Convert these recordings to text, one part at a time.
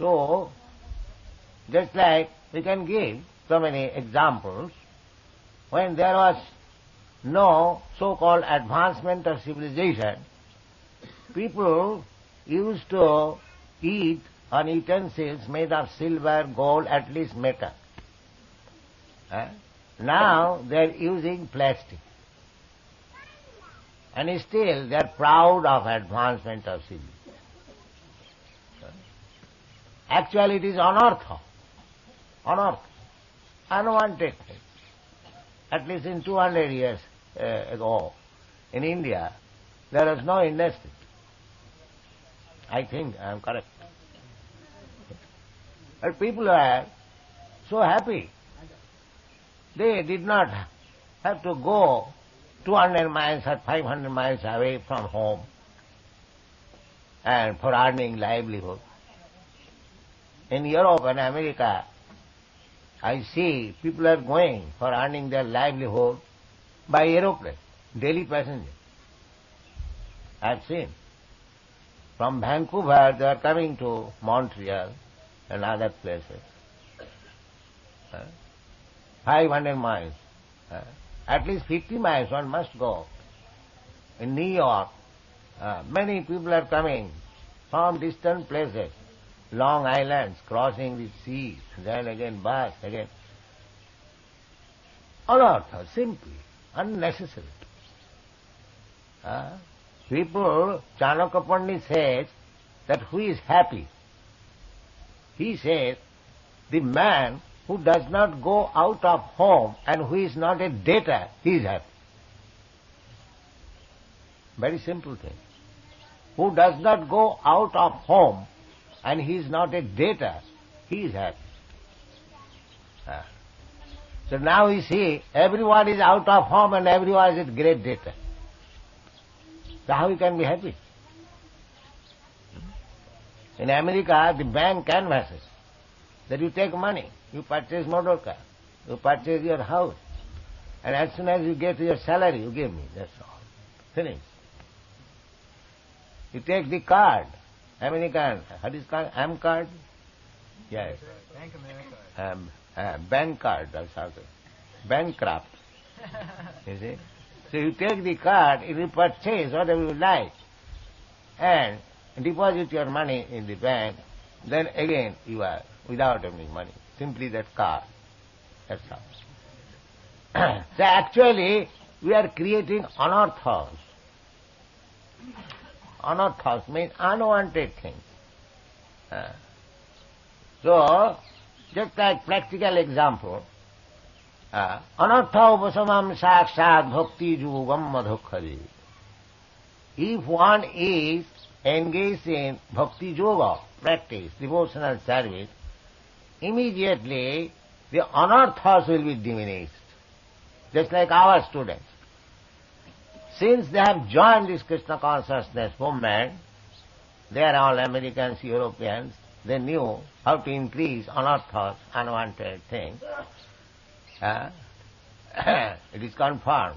So, just like we can give so many examples, when there was no so-called advancement of civilization, people used to eat on utensils made of silver, gold, at least metal. Now they are using plastic. And still they are proud of advancement of civilization. Actually it is unearthed, unwanted thing. At least in 200 years ago, in India, there was no industry. I think I am correct. But people were so happy. They did not have to go 200 miles or 500 miles away from home and for earning livelihood. In Europe and America, I see people are going for earning their livelihood by aeroplane, daily passenger. I have seen. From Vancouver they are coming to Montreal and other places. 500 miles. At least 50 miles one must go. In New York, many people are coming from distant places, long islands, crossing the seas, then again bus, again. Unearthed, simply, unnecessary. People, Chanakya Pandit says that who is happy? He says, the man who does not go out of home and who is not a debtor, he is happy. Very simple thing. Who does not go out of home and he is not a debtor, he is happy. So now we see, everyone is out of home and everyone is a great debtor. So how you can be happy? In America, the bank canvasses that you take money, you purchase motor car, you purchase your house, and as soon as you get your salary, you give me, that's all. Finish. You take the card, American, what is called? M card? Yes. Bank America. Bank card, that's how bankrupt. You see? So you take the card, you purchase whatever you like, and deposit your money in the bank, then again you are without any money, simply that card. That's all. So actually, we are creating unearths. Unearths means unwanted things. So, just like practical example, anartha upasamam sakshat bhakti yogam madhukkhaji. If one is engaged in bhakti yoga, practice, devotional service, immediately the anarthas will be diminished. Just like our students. Since they have joined this Krishna consciousness movement, they are all Americans, Europeans, they knew how to increase anarthas, unwanted things. It is confirmed.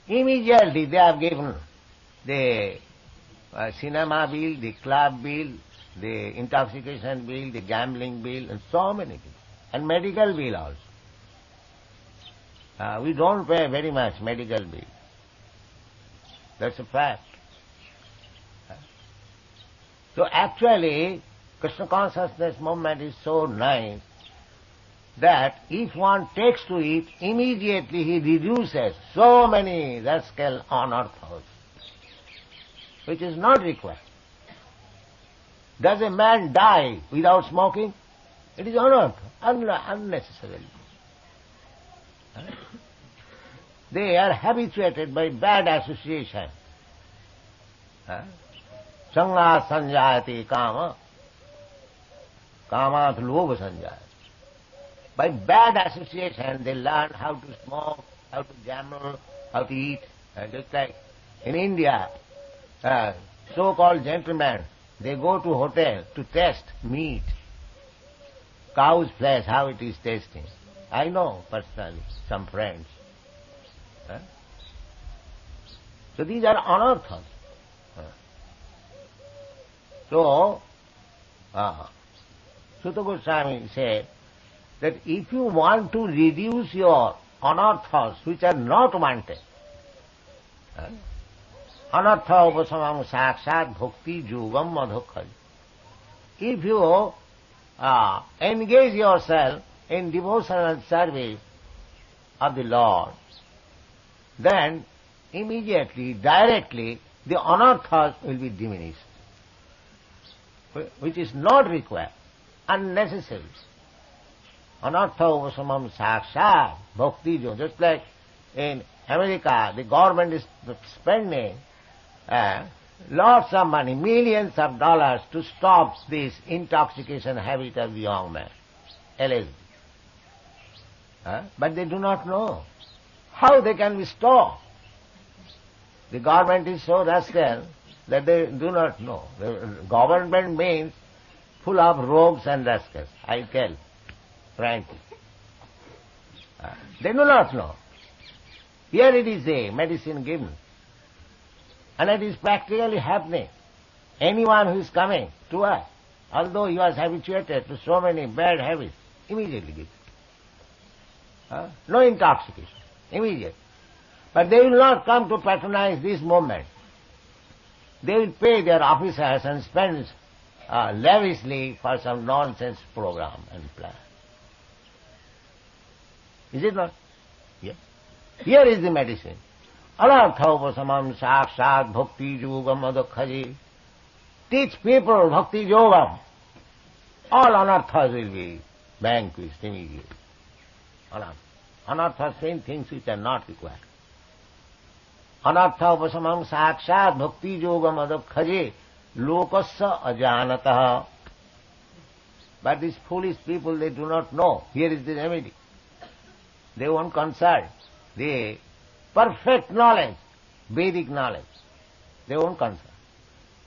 Immediately they have given the cinema bill, the club bill, the intoxication bill, the gambling bill, and so many things. And medical bill also. We don't pay very much medical bill. That's a fact. So actually, Krishna consciousness movement is so nice that if one takes to it, immediately he reduces so many rascal unearths, which is not required. Does a man die without smoking? It is unearthed, unnecessarily. They are habituated by bad association. Sangha sanjayati kama, kamat lobha sanjayati. By bad association they learn how to smoke, how to gamble, how to eat. Just like in India, so-called gentlemen, they go to hotel to test meat, cow's flesh, how it is tasting. I know personally some friends. So these are unearths. So, Sutta Goswami said that if you want to reduce your anarthas which are not wanted, anartha upasamam sakshat bhakti yogam madhukkhaj. If you engage yourself in devotional service of the Lord, then immediately, directly, the anarthas will be diminished, which is not required, unnecessary. Anartha upasamam sakshat bhakti yogam. Just like in America, the government is spending lots of money, millions of dollars to stop this intoxication habit of the young man, LSD. But they do not know how they can be stopped. The government is so rascal that they do not know. The government means full of rogues and rascals, I tell frankly. They do not know. Here it is a medicine given, and it is practically happening. Anyone who is coming to us, although he was habituated to so many bad habits, immediately gives. No intoxication, immediate. But they will not come to patronize this movement. They will pay their officers and spend lavishly for some nonsense program and plan. Is it not? Yes. Here is the medicine. Anartha upasamam sakshat bhakti yogam madhukkhaj. Teach people bhakti yogam. All anarthas will be vanquished immediately. Anarthas mean things which are not required. Anartha upasamam sakshat bhakti yogam madhukkhaj lokasya ajanatah. But these foolish people, they do not know. Here is the remedy. They won't consult the perfect knowledge, Vedic knowledge. They won't consult.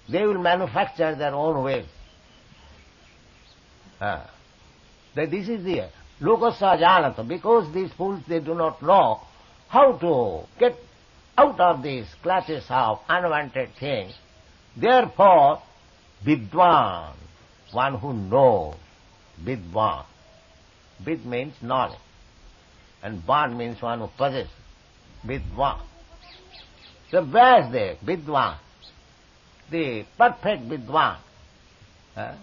They will manufacture their own ways. That this is the lokasya ajanata, because these fools, they do not know how to get out of these classes of unwanted things. Therefore, vidwan, one who knows, vidwan. Vid means knowledge, and van means one who possesses. Vidwan. So Vyasdev, vidwan, the perfect vidwan.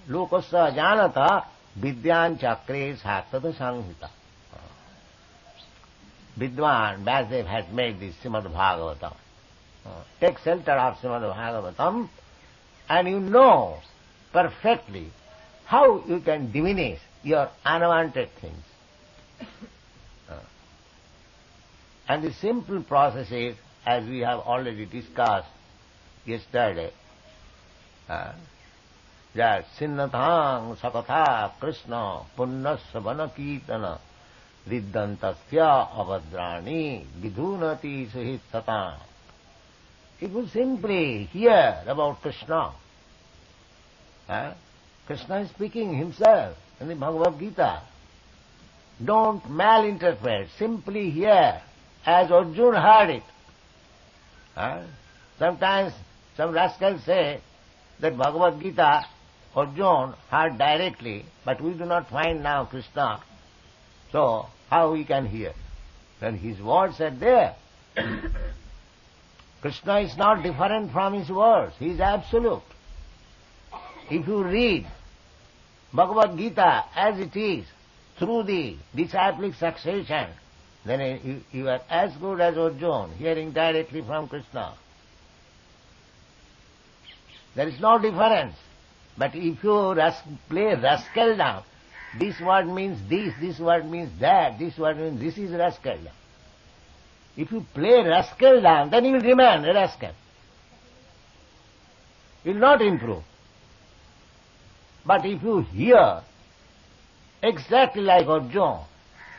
Lokasya janata vidyan chakre sattata sanghita. Vidwan, Vyasdev has made this Srimad Bhagavatam. Take shelter of Srimad Bhagavatam, and you know perfectly how you can diminish your unwanted things. And the simple process is, as we have already discussed yesterday, that Sinnathang Sakatha Krishna Punnasya Vanakitana Riddantasya Avadrani Vidhunati Suhit Satam. If you simply hear about Krishna, Krishna is speaking himself in the Bhagavad Gita. Don't malinterpret, simply hear, as Arjuna heard it. Sometimes some rascals say that Bhagavad Gita, Arjuna heard directly, but we do not find now Krishna. So, how we can hear? Then his words are there. Krishna is not different from his words. He is absolute. If you read Bhagavad Gita as it is, through the disciplic succession, then you are as good as Arjuna, hearing directly from Krishna. There is no difference. But if you play rascal down, this word means this word means that, this word means this is rascal down. If you play rascal down, then you will remain a rascal. You will not improve. But if you hear exactly like Arjuna,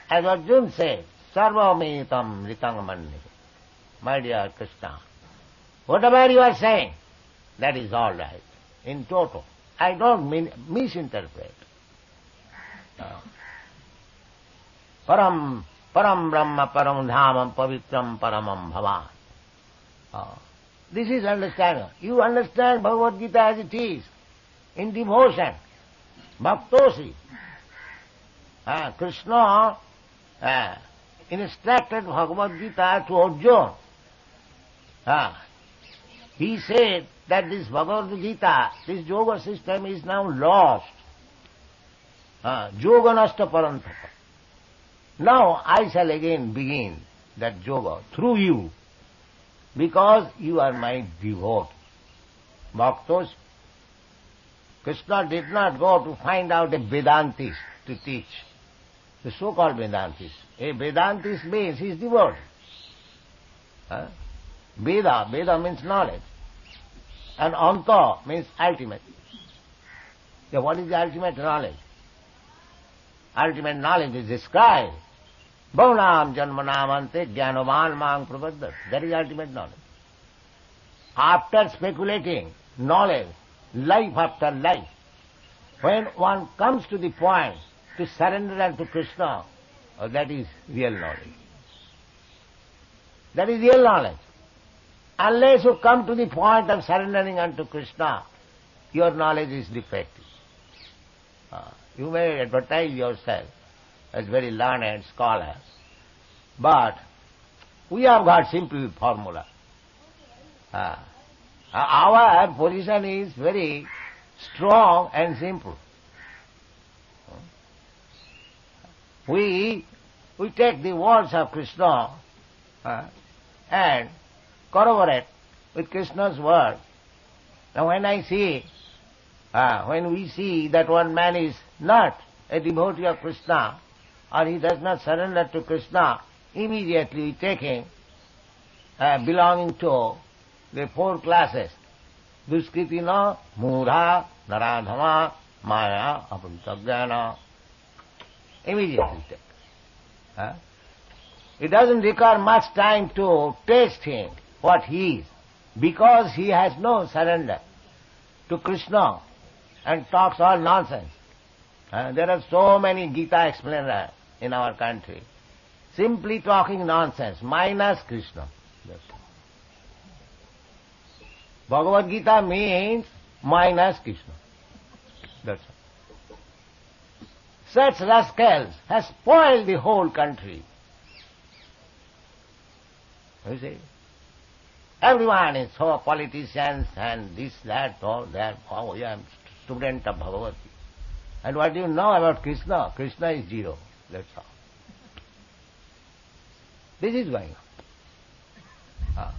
as Arjuna said, Sarvamitam Ritang Manni, my dear Krishna, whatever you are saying, that is all right, in toto. I don't misinterpret. Param Brahma Param Dhamam Pavitram Paramam Bhavan. This is understanding. You understand Bhagavad Gita as it is. in devotion. Bhaktosi. Krishna instructed Bhagavad Gita to Arjuna. He said that this Bhagavad Gita, this yoga system is now lost. Yoga nasta parantapa. Now I shall again begin that yoga through you, because you are my devotee. Bhaktos. Krishna did not go to find out a Vedantist to teach. The so-called Vedantist. A Vedantist means he is devotee. Veda means knowledge. And Anta means ultimate. So what is the ultimate knowledge? Ultimate knowledge is described. Bhavanam janmanamante jnanavan mang prabhadat. That is ultimate knowledge. After speculating knowledge, life after life, when one comes to the point to surrender unto Krishna, that is real knowledge. That is real knowledge. Unless you come to the point of surrendering unto Krishna, your knowledge is defective. You may advertise yourself as very learned scholar, but we have got simple formula. Our position is very strong and simple. We take the words of Krishna and corroborate with Krishna's word. Now when we see that one man is not a devotee of Krishna, or he does not surrender to Krishna, immediately we take him belonging to the four classes: Duskritina, Mudha, Naradhama, Maya, Apantagana. Immediately take. It doesn't require much time to taste him, what he is, because he has no surrender to Krishna and talks all nonsense. There are so many Gita explainers in our country, simply talking nonsense, minus Krishna. That's all. Bhagavad Gita means minus Krishna. That's all. Such rascals have spoiled the whole country. You see? Everyone is so politicians and this, that, all that. Oh, I am student of Bhagavad Gita. And what do you know about Krishna? Krishna is zero. That's all. This is going on.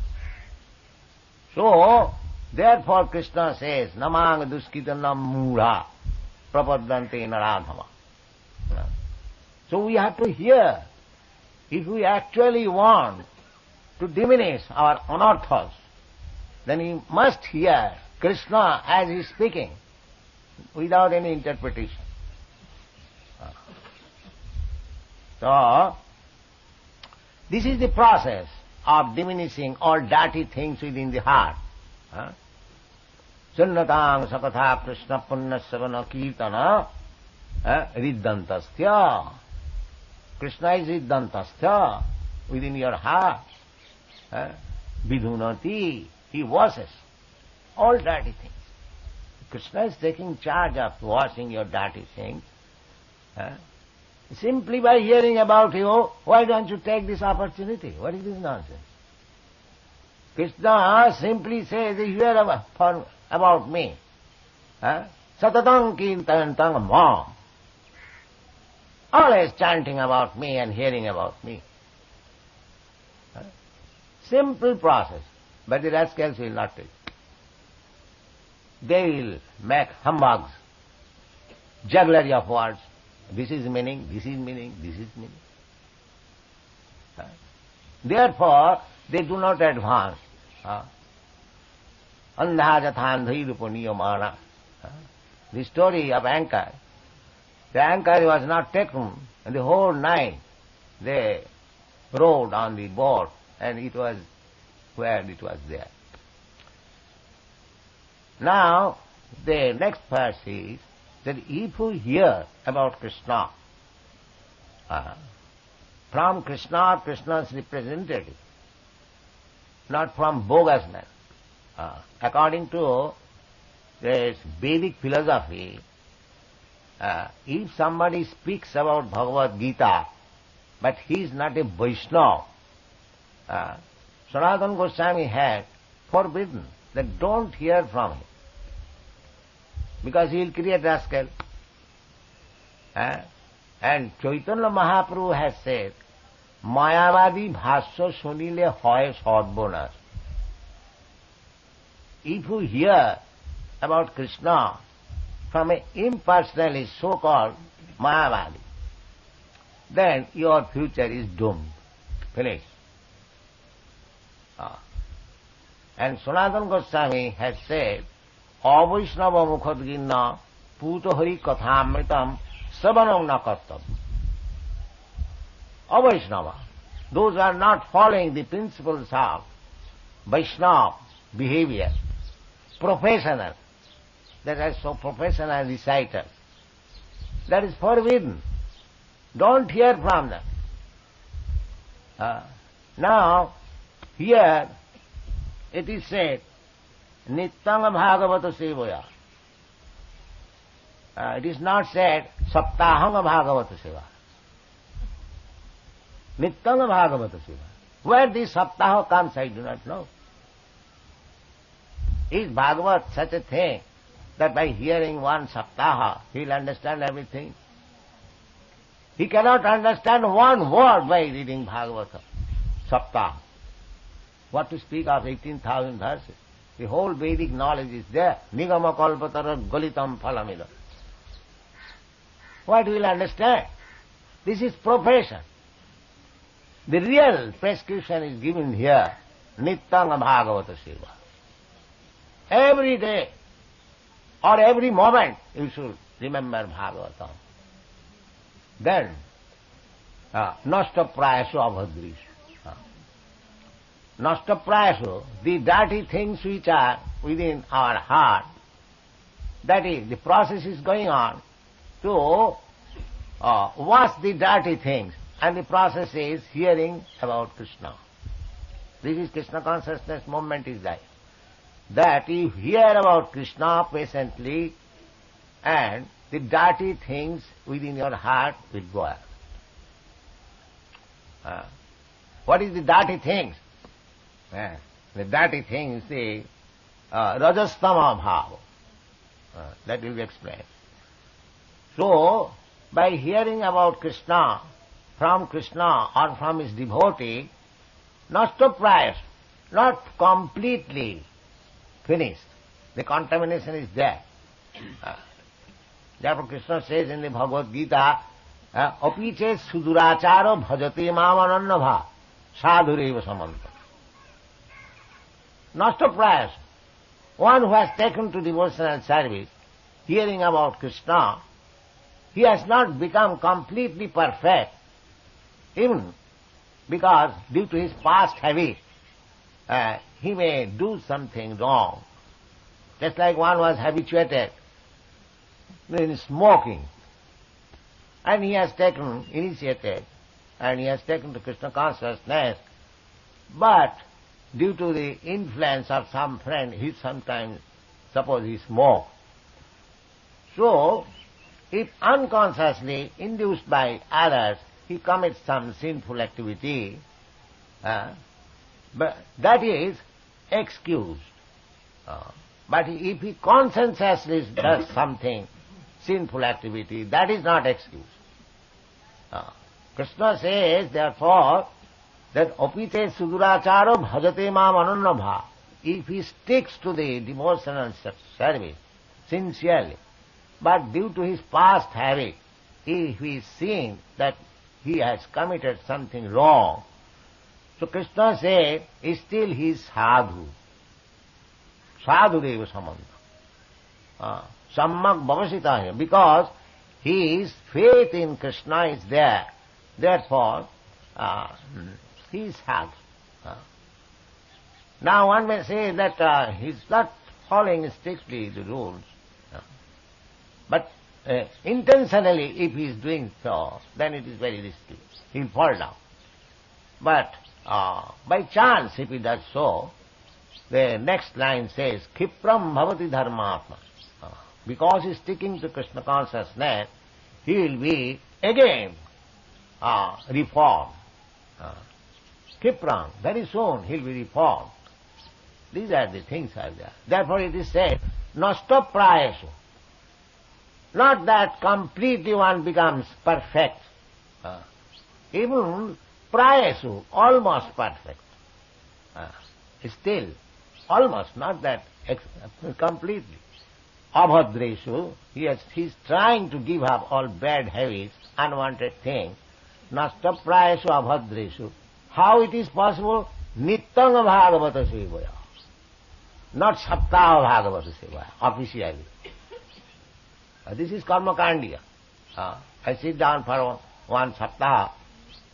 So, therefore Krishna says, Namang duskitanam mudha prapadante naradhama. So we have to hear. If we actually want to diminish our anarthas, then we must hear Krishna as he is speaking, without any interpretation. So, this is the process of diminishing all dirty things within the heart. Sunnatang sakatha Krishna punna savana kirtana riddantastya. Krishna is riddantastya within your heart. Vidhunati, he washes all dirty things. Krishna is taking charge of washing your dirty things. Simply by hearing about you, why don't you take this opportunity? What is this nonsense? Krishna simply says, hear about me. Satatang kirtantam mam. Always chanting about me and hearing about me. Simple process, but the rascals will not take. They will make humbugs, jugglery of words. This is meaning, this is meaning, this is meaning. Therefore, they do not advance. Andha jathandhirupaniya. The story of anchor. The anchor was not taken, and the whole night they rowed on the boat, and it was where it was there. Now, the next verse is that if you hear about Krishna, from Krishna, Krishna's representative, not from bogus men, according to this Vedic philosophy, if somebody speaks about Bhagavad Gita, but he is not a Vaishnava, Sanatana Goswami had forbidden that don't hear from him, because he will create rascal. And Chaitanya Mahaprabhu has said, Mayavadi bhasya sunile hoy sadbonas. If you hear about Krishna from an impersonalist, so-called Mayavadi, then your future is doomed, finished. And Sanatana Goswami has said, Avaishnava mukhadginna putohari kathamritam savanam na kartam. Avaishnava, those are not following the principles of Vaishnava behavior, professional, that are so professional reciters. That is forbidden. Don't hear from them. Now, here it is said, Nityanga Bhagavata Sevaya. It is not said, Saptahanga Bhagavata Seva. Nityanga Bhagavata Seva. Where this Saptaha comes, I do not know. Is Bhagavat such a thing that by hearing one Saptaha, he will understand everything? He cannot understand one word by reading Bhagavata, Saptaha. What to speak of 18,000 verses? The whole Vedic knowledge is there. Nigama kalpatara galitam phalamida. What will understand? This is profession. The real prescription is given here. Nityanga Bhagavata Seva. Every day or every moment you should remember Bhagavatam. Then, nasta prayaso abhadrish. Nasta prayaso, the dirty things which are within our heart, that is, the process is going on to wash the dirty things, and the process is hearing about Krishna. This is Krishna consciousness movement is that you hear about Krishna patiently, and the dirty things within your heart will go out. What is the dirty things? The dirty things, the rajastama bhava. That will be explained. So, by hearing about Krishna, from Krishna or from his devotee, nashtaprayas, not completely finished. The contamination is there. Therefore Krishna says in the Bhagavad Gita, apiche suduracharo bhajate mamanannabha sadhureva samanta. Nashtaprayas, one who has taken to devotional service, hearing about Krishna, he has not become completely perfect, even because due to his past habit, he may do something wrong. Just like one was habituated in smoking, and he has taken initiative, and he has taken to Krishna consciousness, but due to the influence of some friend, he sometimes, suppose he smokes. So, if unconsciously induced by others, he commits some sinful activity, but that is excused. But if he conscientiously does something, sinful activity, that is not excused. Krishna says, therefore, that apite suduracharo bhajate mam anannabha. If he sticks to the devotional service sincerely, but due to his past habit, if he is seeing that he has committed something wrong, so Krishna said, still he is sadhu. Sadhu deva samanta. Sammak bhavasitaya. Because his faith in Krishna is there. Therefore, he is sadhu. Now one may say that he is not following strictly the rules. But intentionally, if he is doing so, then it is very risky. He will fall down. But by chance, if he does so, the next line says, Khipram bhavati dharmatma. because he is sticking to Krishna consciousness, he will be again reformed. Kipram, very soon he will be reformed. These are the things are there. Therefore it is said, nasta prayasu. Not that completely one becomes perfect. Even prayasu, almost perfect. Still, almost, not that completely. Abhadreshu, he is trying to give up all bad habits, unwanted things. Nasta prayasu abhadreshu. How it is possible? Nityanga bhagavata sevaya. Not saptaha bhagavata sevaya, officially. This is karma kandiya. I sit down for one saptaha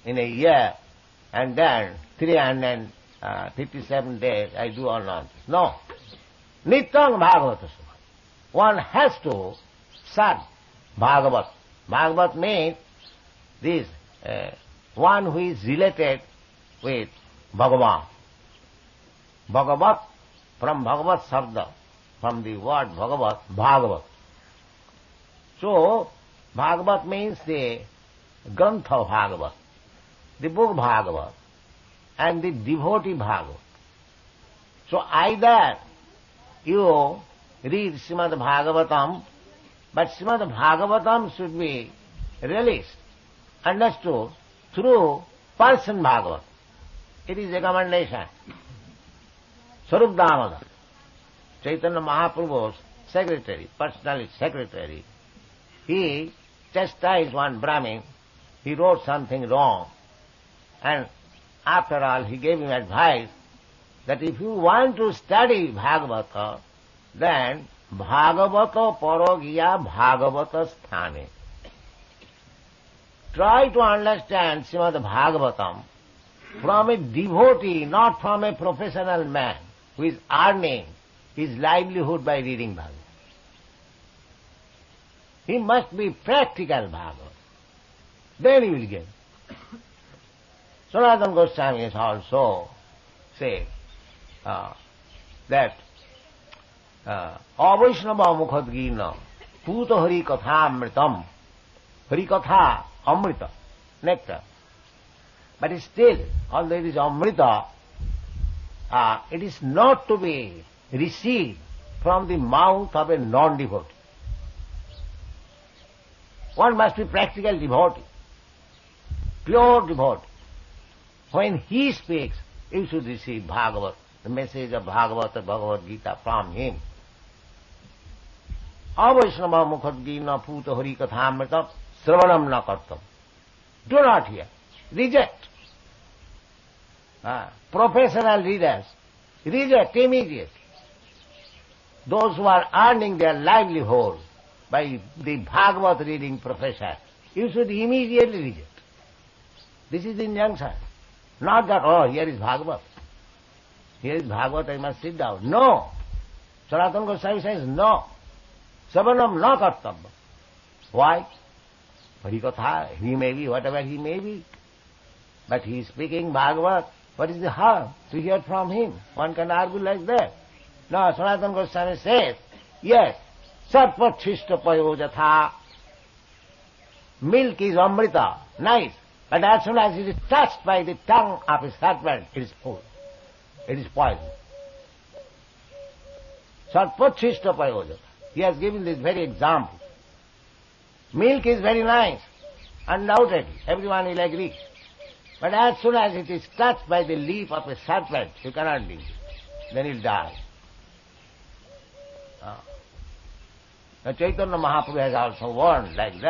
in a year, and then 357 days I do all nonsense. No. Nityang bhagavata sevaya. One has to serve Bhagavat. Bhagavat means this, one who is related with Bhagavan. Bhagavat, from Bhagavat Sabda, from the word Bhagavat, Bhagavat. So, Bhagavat means the Grantha Bhagavat, the book Bhagavat, and the devotee Bhagavat. So either you read Srimad Bhagavatam, but Srimad Bhagavatam should be realized, understood through person Bhagavat. It is a commendation. Sarup Damodar, Chaitanya Mahaprabhu's secretary, personal secretary, he chastised one Brahmin. He wrote something wrong, and after all he gave him advice that if you want to study Bhagavata, then Bhagavata parogiya Bhagavata sthane. Try to understand Srimad Bhagavatam from a devotee, not from a professional man who is earning his livelihood by reading Bhagavatam. He must be practical Bhagavad. Then he will get. Sanatana Goswami has also said that Avaishnava mukhadgina puta hari katha amritam. Hari katha amrita, nectar. But still, although it is amrita, it is not to be received from the mouth of a non-devotee. One must be practical devotee, pure devotee. When he speaks, you should receive Bhagavat, the message of Bhagavad or Bhagavad Gita from him. Avaishnava mukhadgina puta hari kathamritam sravanam na kartam. Do not hear. Reject. Professional readers, reject immediately. Those who are earning their livelihood by the Bhagavat reading profession, you should immediately reject. This is the injunction. Not that, oh, here is Bhagavat. Here is Bhagavat, I must sit down. No. Sanatana Goswami says no. Savanam na kartam. Why? Harikatha, he may be whatever he may be. But he is speaking Bhagavat. What is the harm to hear from him? One can argue like that. No, Sanatana Goswami says, yes, sarpachishta payojatha. Milk is amrita, nice. But as soon as it is touched by the tongue of a serpent, it is full. It is poison. Sarpachishta payojatha. He has given this very example. Milk is very nice, undoubtedly, everyone will agree. But as soon as it is touched by the leaf of a serpent, you cannot drink it. Then it will die. Now Chaitanya Mahaprabhu has also warned like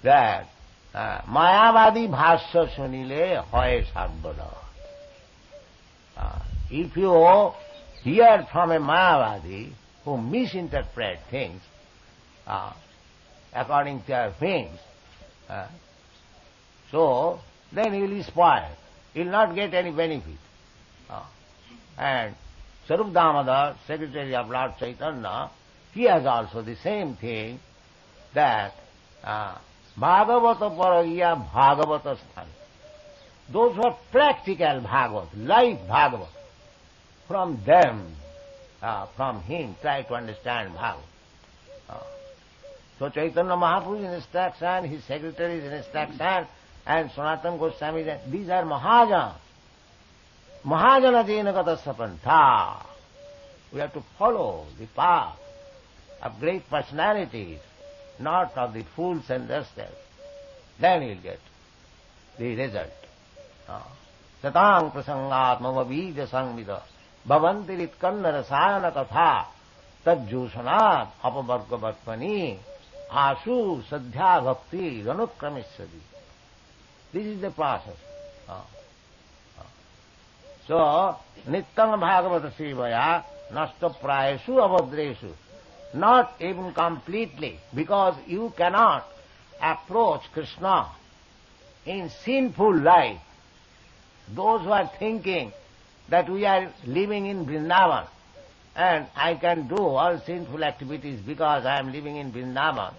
that Mayavadi bhasya sunile hoy sarvada. If you hear from a Mayavadi who misinterpret things according to their things, so then he will be spoiled. He will not get any benefit. And Sarup Damodar, secretary of Lord Chaitanya, he has also the same thing, that Bhagavata paragya Bhagavata sthan. Those who are practical Bhagavat, life Bhagavat, from them from him, try to understand Bhagavad. So Chaitanya Mahaprabhu in instruction, his secretaries in instruction, and Sanatana Goswami, these are Mahajana. Mahajana jena gata sapantha. We have to follow the path of great personalities, not of the fools and rascals. Then you'll get the result. Satang prasangat mama bija sangvida bhavantirit kanna rasayana katha tajjusanat apavarga vatmani asu sadhya bhakti ranukramisadi. This is the process. So, nityam bhagavata sevaya nasta prayesu avadresu. Not even completely, because you cannot approach Krishna in sinful life. Those who are thinking that we are living in Vrindavan and I can do all sinful activities because I am living in Vrindavan,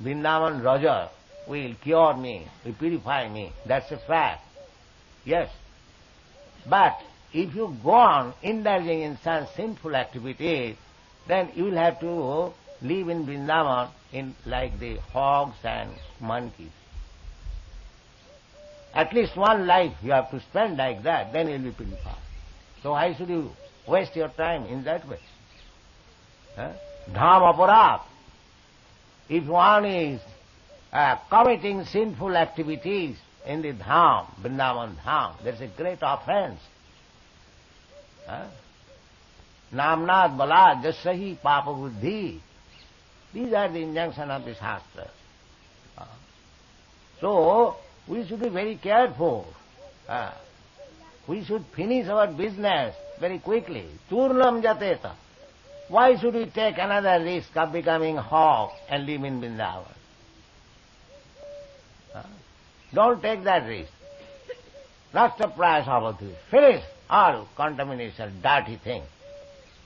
Vrindavan Raja will cure me, will purify me. That's a fact. Yes. But if you go on indulging in such sinful activities, then you will have to live in Vrindavan like the hogs and monkeys. At least one life you have to spend like that, then you will be purified. So why should you waste your time in that way? Dham aparat. If one is committing sinful activities in the Dham, Vrindavan Dham, there is a great offense. Namnad balad jasahi papa buddhi. These are the injunctions of the Shastra. So, we should be very careful. We should finish our business very quickly. Turnam jateta. Why should we take another risk of becoming hog and live in Vrindavan? Don't take that risk. Nasta prayasavati. Finish all contamination, dirty thing,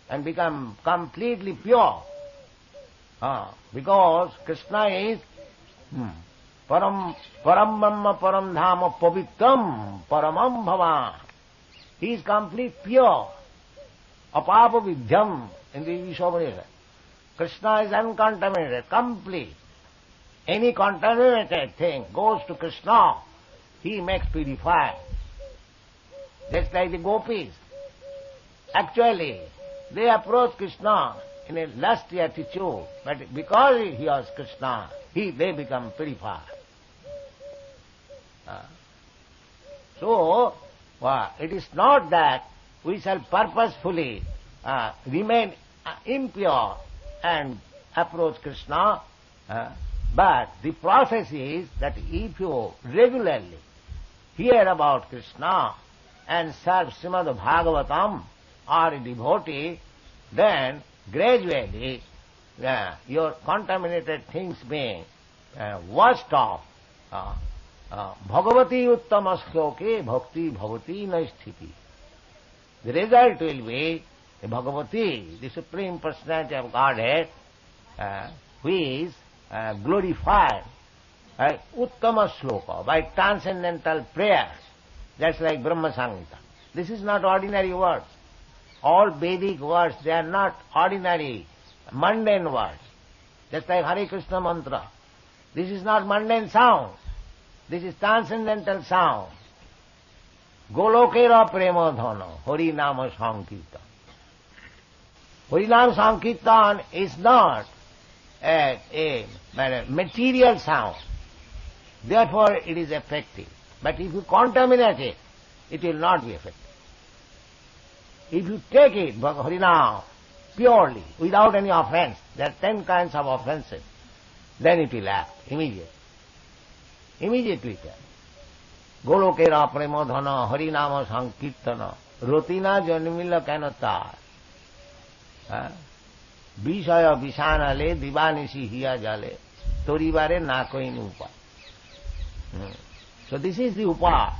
and become completely pure. Because Krishna is param brahma param dhama pavitram paramam bhavan. He is complete pure. Apapa vidyam in the Ishopanishad. Krishna is uncontaminated, complete. Any contaminated thing goes to Krishna, he makes purified. Just like the gopis. Actually, they approach Krishna in a lusty attitude, but because he was Krishna, they become purified. So, it is not that we shall purposefully remain impure and approach Krishna, but the process is that if you regularly hear about Krishna and serve Srimad Bhagavatam or a devotee, then gradually your contaminated things may washed off. Bhagavati uttama shloke bhakti bhavati na sthiti. The result will be the Bhagavati, the Supreme Personality of Godhead, who is glorified by uttama shloka, by transcendental prayers. That's like Brahma Samhita. This is not ordinary words. All Vedic words, they are not ordinary, mundane words. Just like Hare Krishna mantra. This is not mundane sound. This is transcendental sound. Golokera prema dhana, Hari Nama Sankirtan. Hari Nama Sankirtan is not a material sound. Therefore it is effective. But if you contaminate it, it will not be effective. If you take it, Harinam, purely, without any offense, there are 10 kinds of offenses, then it will act immediately. Immediately it acts. Golokera premodhana harinama sankirtana rotina janmila kanata Vishaya vishanale divanisi hiya jale toribare nakoin upa. So this is the upa.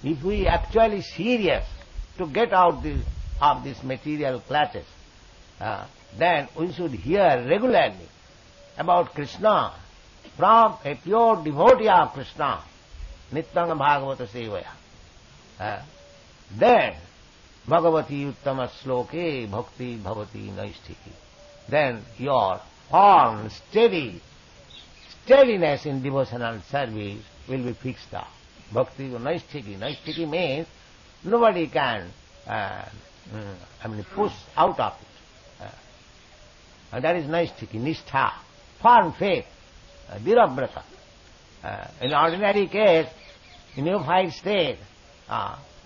If we actually serious to get out of this material clutches, then we should hear regularly about Krishna from a pure devotee of Krishna, Nityam Bhagavata Sevaya. Then Bhagavati uttama sloke bhakti bhavati naisthiki. Then your firm, steadiness in devotional service will be fixed up. Bhakti naisthiki. Naisthiki means nobody can push out of it. And that is naisthiki, nishtha, firm faith, dhiravrata. In ordinary case, in unified state,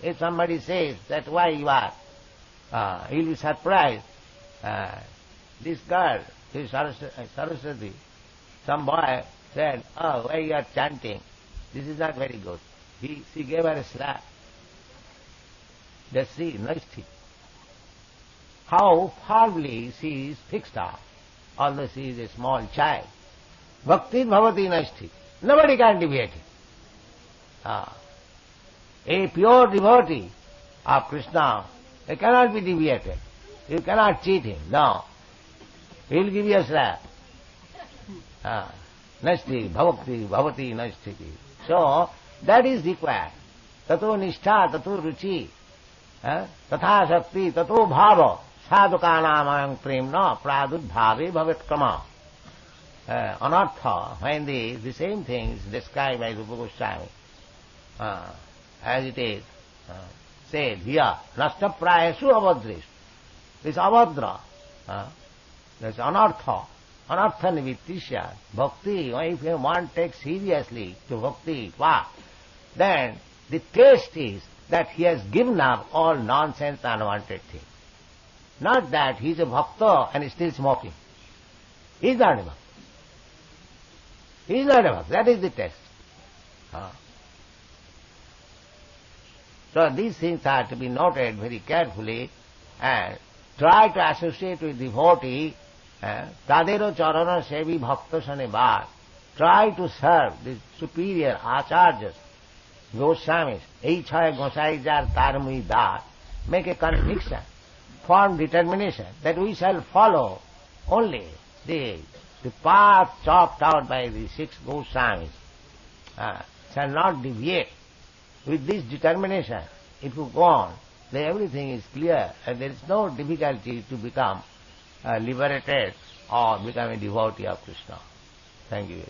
if somebody says that why you are, you'll be surprised. This girl, this Saraswati, some boy said, oh, why you are chanting? This is not very good. She gave her a slap. That's the naisthiki. How firmly she is fixed up, although she is a small child. Bhakti bhavati naisthiki. Nobody can deviate it. A pure devotee of Krishna, he cannot be deviated. You cannot cheat him, no. He will give you a slap. Naisthiki, bhavati, bhavati naisthiki. So, that is required. Tato nishtha, tato ruchi, tatha shakti, tato bhava, sadhukanam premna pradudbhave bhavet kama. Anartha, when the same thing is described by Rupa Goswami, as it is said here, nasta prayasu abhadresh. This abhadra, that's anartha, anartha nivittisya, bhakti, if one takes seriously to bhakti path, then the taste is that he has given up all nonsense, unwanted things. Not that he is a bhakta and is still smoking. He is not a bhakta. He is not a bhakta. That is the test. So these things are to be noted very carefully and try to associate with devotee. Tadero charana sevi bhakta sanevad. Try to serve the superior acharyas, Goswamis, Eichaya Gosai Jar Tarmui Dat. Make a conviction, firm determination that we shall follow only the path chalked out by the 6 Goswamis, shall not deviate. With this determination, if you go on, then everything is clear and there is no difficulty to become liberated or become a devotee of Krishna. Thank you.